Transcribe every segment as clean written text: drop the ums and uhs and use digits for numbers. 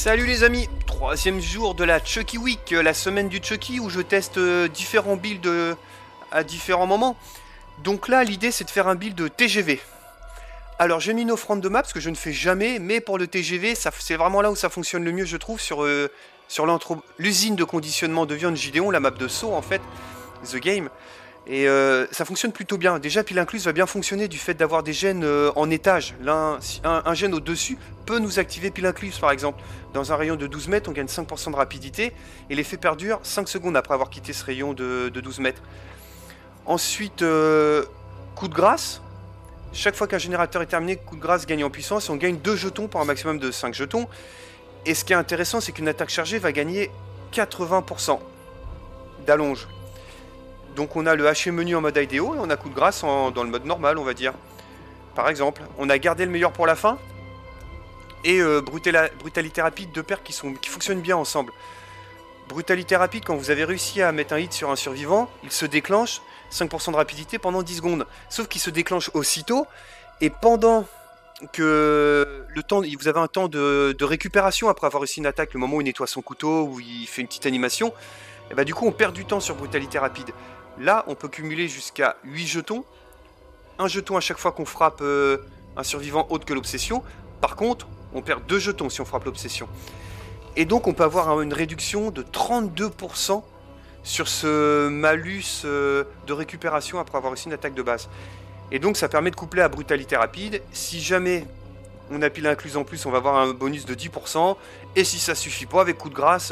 Salut les amis, troisième jour de la Chucky Week, la semaine du Chucky où je teste différents builds à différents moments. Donc là l'idée c'est de faire un build TGV. Alors j'ai mis une offrande de map parce que je ne fais jamais, mais pour le TGV c'est vraiment là où ça fonctionne le mieux je trouve sur l'usine de conditionnement de viande Gideon, la map de saut en fait, The Game. Et ça fonctionne plutôt bien. Déjà, pile incluse va bien fonctionner du fait d'avoir des gènes en étage. Un gène au-dessus peut nous activer pile incluse, par exemple. Dans un rayon de 12 mètres, on gagne 5% de rapidité. Et l'effet perdure 5 secondes après avoir quitté ce rayon de 12 mètres. Ensuite, coup de grâce. Chaque fois qu'un générateur est terminé, coup de grâce gagne en puissance. Et on gagne 2 jetons pour un maximum de 5 jetons. Et ce qui est intéressant, c'est qu'une attaque chargée va gagner 80% d'allonge. Donc on a le haché menu en mode IDO et on a coup de grâce dans le mode normal, on va dire. Par exemple, on a gardé le meilleur pour la fin. Et brutalité rapide, deux paires qui fonctionnent bien ensemble. Brutalité rapide, quand vous avez réussi à mettre un hit sur un survivant, il se déclenche 5% de rapidité pendant 10 secondes. Sauf qu'il se déclenche aussitôt. Et pendant que vous avez un temps de récupération après avoir réussi une attaque, le moment où il nettoie son couteau, où il fait une petite animation, et bah du coup on perd du temps sur brutalité rapide. Là, on peut cumuler jusqu'à 8 jetons. Un jeton à chaque fois qu'on frappe un survivant autre que l'obsession. Par contre, on perd 2 jetons si on frappe l'obsession. Et donc, on peut avoir une réduction de 32% sur ce malus de récupération après avoir réussi une attaque de base. Et donc, ça permet de coupler à brutalité rapide. Si jamais on a pile incluse en plus, on va avoir un bonus de 10%. Et si ça suffit pas, avec coup de grâce,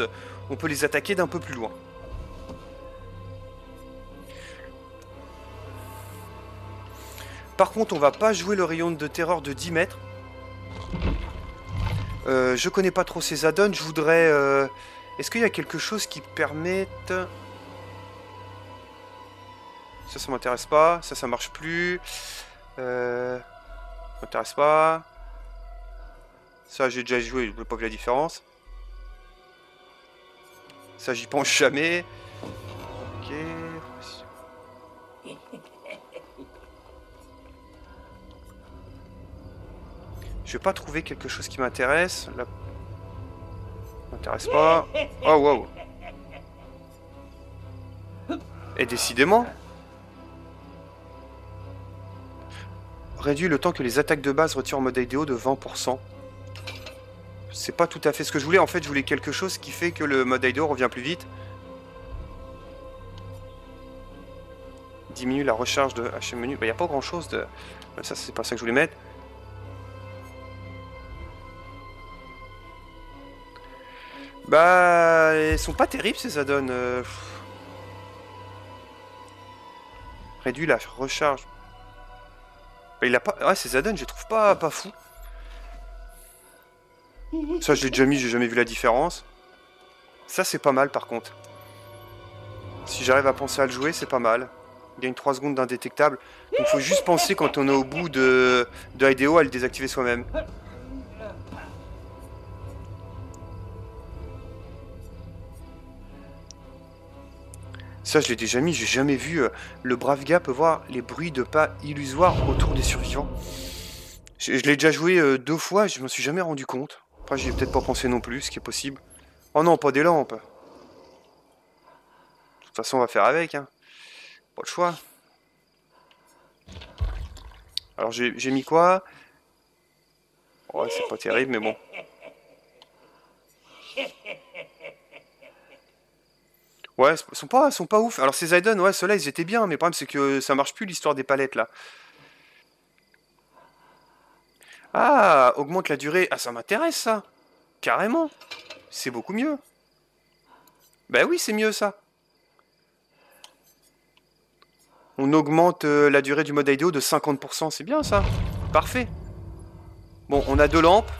on peut les attaquer d'un peu plus loin. Par contre, on va pas jouer le rayon de terreur de 10 mètres. Je connais pas trop ces add-ons. Je voudrais... Est-ce qu'il y a quelque chose qui permette... Ça m'intéresse pas. Ça marche plus. M'intéresse pas. Ça, j'ai déjà joué, je n'ai pas vu la différence. Ça, j'y pense jamais. Ok... Je vais pas trouver quelque chose qui m'intéresse. Là... M'intéresse pas. Oh wow. Et décidément. Réduit le temps que les attaques de base retirent en mode IDO de 20%. C'est pas tout à fait ce que je voulais. En fait, je voulais quelque chose qui fait que le mode IDO revient plus vite. Diminue la recharge de HM menu. Bah, y a pas grand chose de... Ça, c'est pas ça que je voulais mettre. Bah, ils sont pas terribles ces add-ons. Réduit la recharge. Bah, il a pas. Ouais, ces add-ons, je les trouve pas fous. Ça, je l'ai déjà mis, j'ai jamais vu la différence. Ça, c'est pas mal par contre. Si j'arrive à penser à le jouer, c'est pas mal. Il gagne 3 secondes d'indétectable. Donc, faut juste penser quand on est au bout de IDO à le désactiver soi-même. Ça, je l'ai déjà mis, j'ai jamais vu. Le brave gars peut voir les bruits de pas illusoires autour des survivants. Je l'ai déjà joué 2 fois, je m'en suis jamais rendu compte. Après, j'y ai peut-être pas pensé non plus, ce qui est possible. Oh non, pas des lampes. De toute façon, on va faire avec, hein. Pas le choix. Alors, j'ai mis quoi? Ouais, c'est pas terrible, mais bon. Ouais, sont pas ouf. Alors, ces Aiden, ouais, ceux-là, ils étaient bien, mais le problème, c'est que ça marche plus, l'histoire des palettes, là. Ah, augmente la durée. Ah, ça m'intéresse, ça. Carrément. C'est beaucoup mieux. Bah oui, c'est mieux, ça. On augmente la durée du mode IDO de 50%, c'est bien, ça. Parfait. Bon, on a 2 lampes.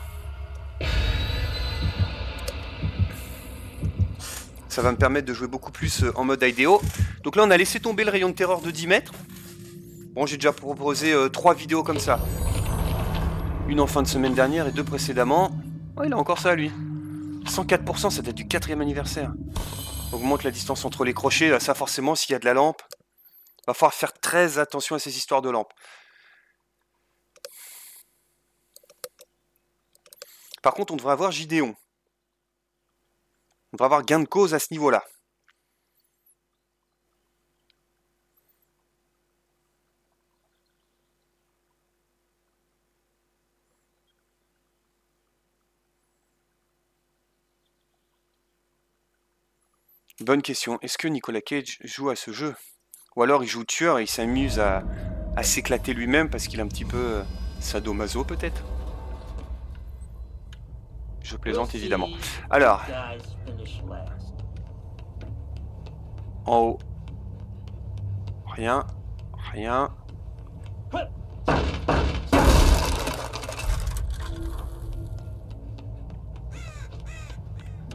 Ça va me permettre de jouer beaucoup plus en mode IDO. Donc là, on a laissé tomber le rayon de terreur de 10 mètres. Bon, j'ai déjà proposé 3 vidéos comme ça. Une en fin de semaine dernière et 2 précédemment. Oh, il a encore ça, lui. 104%, ça date du 4e anniversaire. Augmente la distance entre les crochets. Ça, forcément, s'il y a de la lampe, va falloir faire très attention à ces histoires de lampes. Par contre, on devrait avoir Gideon. On devrait avoir gain de cause à ce niveau-là. Bonne question. Est-ce que Nicolas Cage joue à ce jeu? Ou alors il joue tueur et il s'amuse à s'éclater lui-même parce qu'il est un petit peu sadomaso peut-être? Je plaisante évidemment. Alors, en haut. Rien. Rien.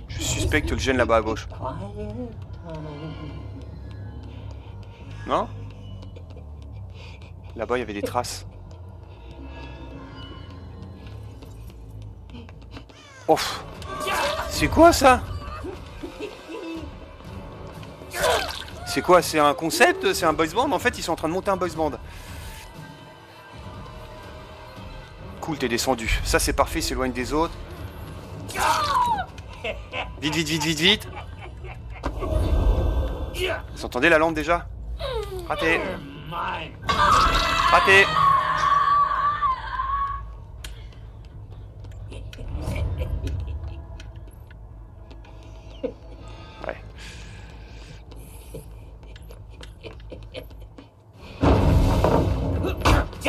Je suspecte le gène là-bas à gauche. Non? Là-bas, il y avait des traces. Oh! C'est quoi ça? C'est quoi? C'est un concept? C'est un boys band? En fait, ils sont en train de monter un boys band. Cool, t'es descendu. Ça, c'est parfait, il s'éloigne des autres. Vite, vite, vite, vite, vite. Vous entendez la lampe déjà? Raté. Raté. Ouais.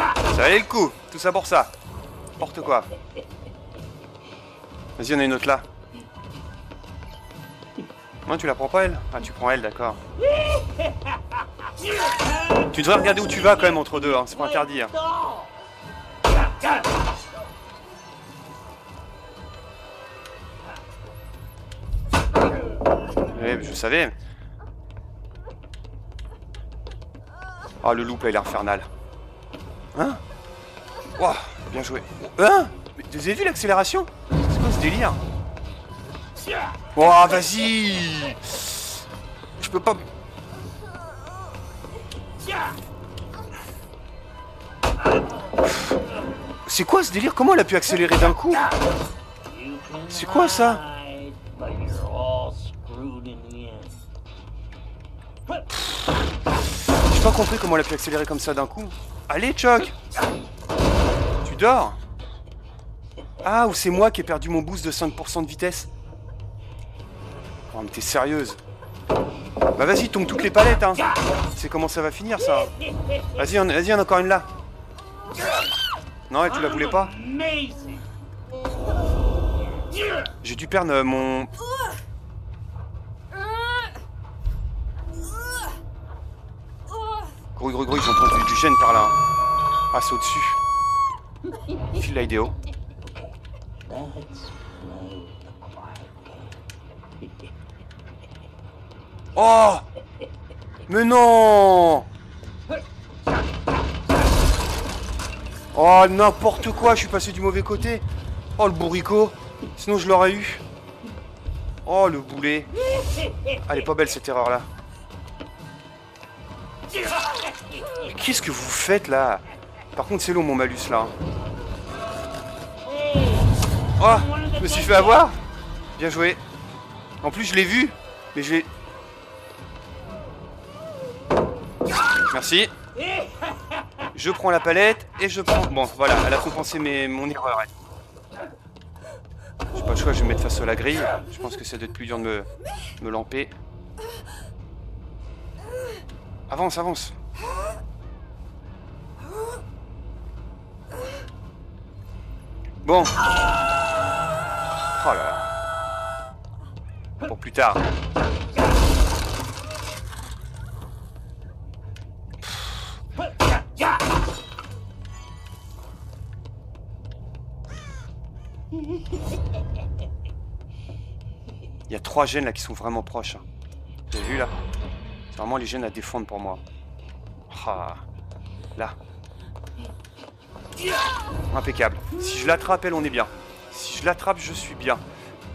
Ça valait le coup. Tout ça pour ça. N'importe quoi. Vas-y, on a une autre là. Non, tu la prends pas elle? Ah, tu prends elle, d'accord. Tu devrais regarder où tu vas quand même entre deux, hein. C'est pas interdit. Hein. Oui, je savais. Oh, le loop là, il est infernal. Hein? Wow, bien joué. Hein? Mais vous avez vu l'accélération? C'est quoi ce délire? Oh, vas-y! Je peux pas... C'est quoi ce délire? Comment elle a pu accélérer d'un coup? C'est quoi ça? J'ai pas compris comment elle a pu accélérer comme ça d'un coup. Allez, Chuck! Tu dors? Ah, ou c'est moi qui ai perdu mon boost de 5% de vitesse? Oh, mais t'es sérieuse? Bah vas-y, tombe toutes les palettes, hein. C'est comment ça va finir, ça. Vas-y, vas-y, y en a encore une là. Non, et tu la voulais pas? J'ai dû perdre mon... Gros, ils ont entendu du gène par là. Hein. Ah, c'est au-dessus. File la idéo. Oh! Mais non! Oh, n'importe quoi, je suis passé du mauvais côté. Oh, le bourricot. Sinon, je l'aurais eu. Oh, le boulet. Ah, elle est pas belle, cette erreur-là. Qu'est-ce que vous faites, là? Par contre, c'est long, mon malus, là. Oh, je me suis fait avoir. Bien joué. En plus, je l'ai vu. Mais je l'ai... Merci. Je prends la palette et je prends... Bon, voilà, elle a compensé mon erreur. J'ai pas le choix, je vais me mettre face à la grille. Je pense que ça doit être plus dur de me lamper. Avance, avance. Bon. Oh là là. Pour plus tard. Il y a 3 gènes là qui sont vraiment proches. Hein. Vous avez vu là? C'est vraiment les gènes à défendre pour moi. Ah, là. Impeccable. Si je l'attrape, elle, on est bien. Si je l'attrape, je suis bien.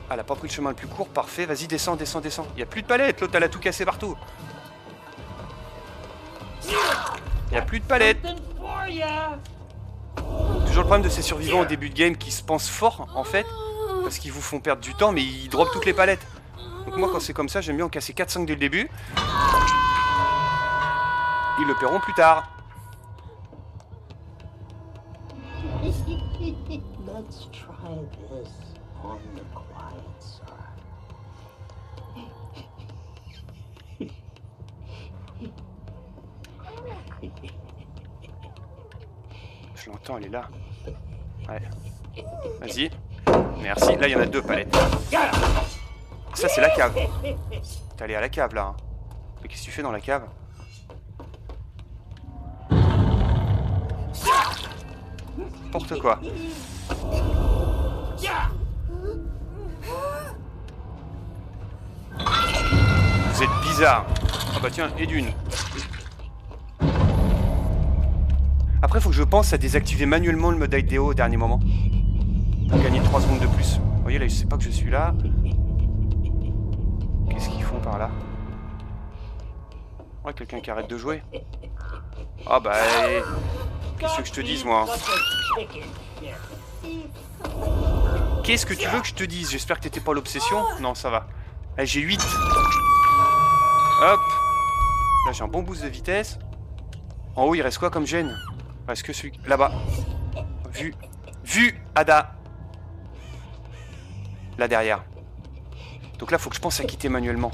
Ah, elle a pas pris le chemin le plus court. Parfait. Vas-y, descends, descends, descends. Il n'y a plus de palette. L'autre, elle a tout cassé partout. Il n'y a plus de palette. Toujours le problème de ces survivants au début de game qui se pensent forts, en fait. Parce qu'ils vous font perdre du temps, mais ils dropent toutes les palettes. Donc moi, quand c'est comme ça, j'aime bien en casser 4-5 dès le début. Ils le paieront plus tard. Let's try this on the quiet side. Je l'entends, elle est là. Ouais. Vas-y. Merci. Là, il y en a 2 palettes. Ça, c'est la cave. T'es allé à la cave, là. Hein. Mais qu'est-ce que tu fais dans la cave? N'importe quoi. Vous êtes bizarre. Ah bah tiens, et d'une. Après, faut que je pense à désactiver manuellement le mode IDO au dernier moment. Pour gagner 3 secondes de plus. Vous voyez, là, je sais pas que je suis là. Qu'est-ce qu'ils font par là? Ouais, quelqu'un qui arrête de jouer. Ah bah... Qu'est-ce que je te dise, moi? Qu'est-ce que tu veux que je te dise? J'espère que t'étais pas l'obsession. Non, ça va. Allez, j'ai 8. Hop. Là, j'ai un bon boost de vitesse. En haut, il reste quoi comme gêne? Il reste que celui... Là-bas. Vu, Ada. Là, derrière. Donc là, faut que je pense à quitter manuellement.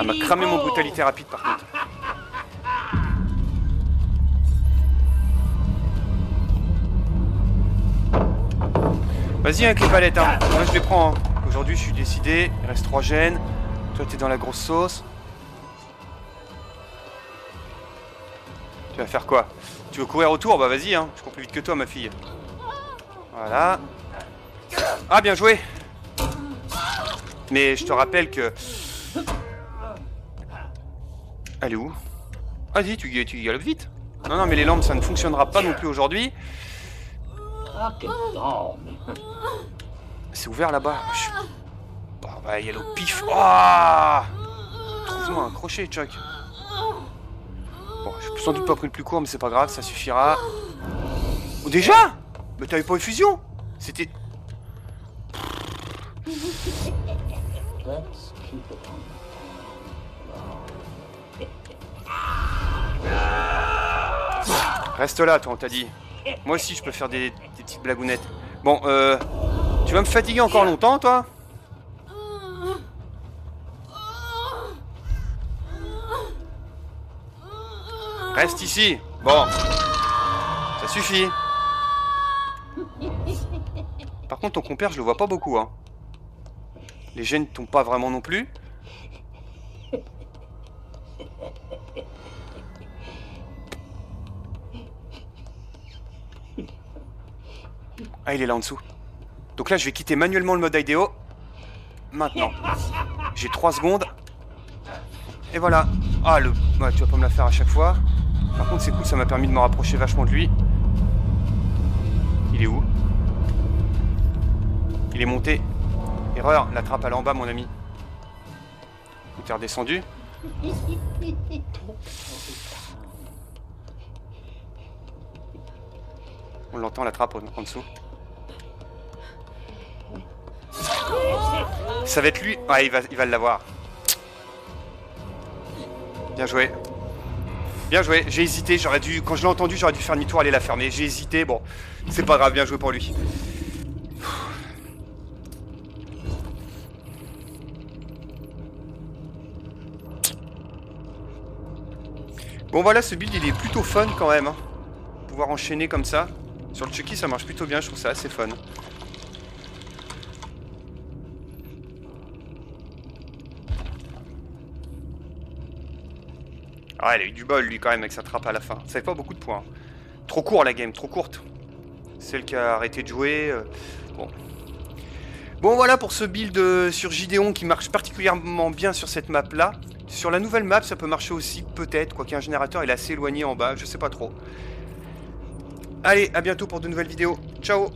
Elle m'a cramé mon brutalité rapide, par contre. Vas-y avec les palettes, hein. Moi je les prends. Hein. Aujourd'hui je suis décidé. Il reste 3 gènes. Toi t'es dans la grosse sauce. Tu vas faire quoi? Tu veux courir autour? Bah vas-y, hein. Je cours plus vite que toi, ma fille. Voilà. Ah, bien joué. Mais je te rappelle que... Elle est où? Vas-y, tu galopes vite. Non, non, mais les lampes, ça ne fonctionnera pas non plus aujourd'hui. C'est ouvert là-bas. Bon, bah, il y a le pif. Oh, trouve-moi un crochet, Chuck. Bon, j'ai sans doute pas pris le plus court, mais c'est pas grave, ça suffira. Oh, déjà? Mais t'avais pas effusion? C'était... Reste là, toi, on t'a dit. Moi aussi, je peux faire des petites blagounettes. Bon, tu vas me fatiguer encore longtemps, toi? Reste ici. Bon. Ça suffit. Par contre, ton compère, je le vois pas beaucoup, hein. Les gènes tombent pas vraiment non plus. Ah, il est là en dessous. Donc là, je vais quitter manuellement le mode IDO. Maintenant. J'ai 3 secondes. Et voilà. Ah, le... Ouais, tu vas pas me la faire à chaque fois. Par contre, c'est cool, ça m'a permis de me rapprocher vachement de lui. Il est où? Il est monté. Erreur, la trappe elle est en bas, mon ami. Où t'es redescendu? On l'entend, la trappe en dessous. Ça va être lui. Ah, il va l'avoir. Bien joué. Bien joué. J'ai hésité. J'aurais dû, quand je l'ai entendu, j'aurais dû faire demi-tour, aller la fermer. J'ai hésité. Bon, c'est pas grave. Bien joué pour lui. Bon, voilà, ce build, il est plutôt fun quand même. Hein. Pouvoir enchaîner comme ça. Sur le Chucky, ça marche plutôt bien. Je trouve ça assez fun. Ah, il a eu du bol, lui, quand même, avec sa trappe à la fin. Ça fait pas beaucoup de points. Trop court, la game, trop courte. Celle qui a arrêté de jouer. Bon. Bon, voilà pour ce build sur Gideon qui marche particulièrement bien sur cette map-là. Sur la nouvelle map, ça peut marcher aussi, peut-être. Quoiqu'un générateur, il est assez éloigné en bas, je sais pas trop. Allez, à bientôt pour de nouvelles vidéos. Ciao!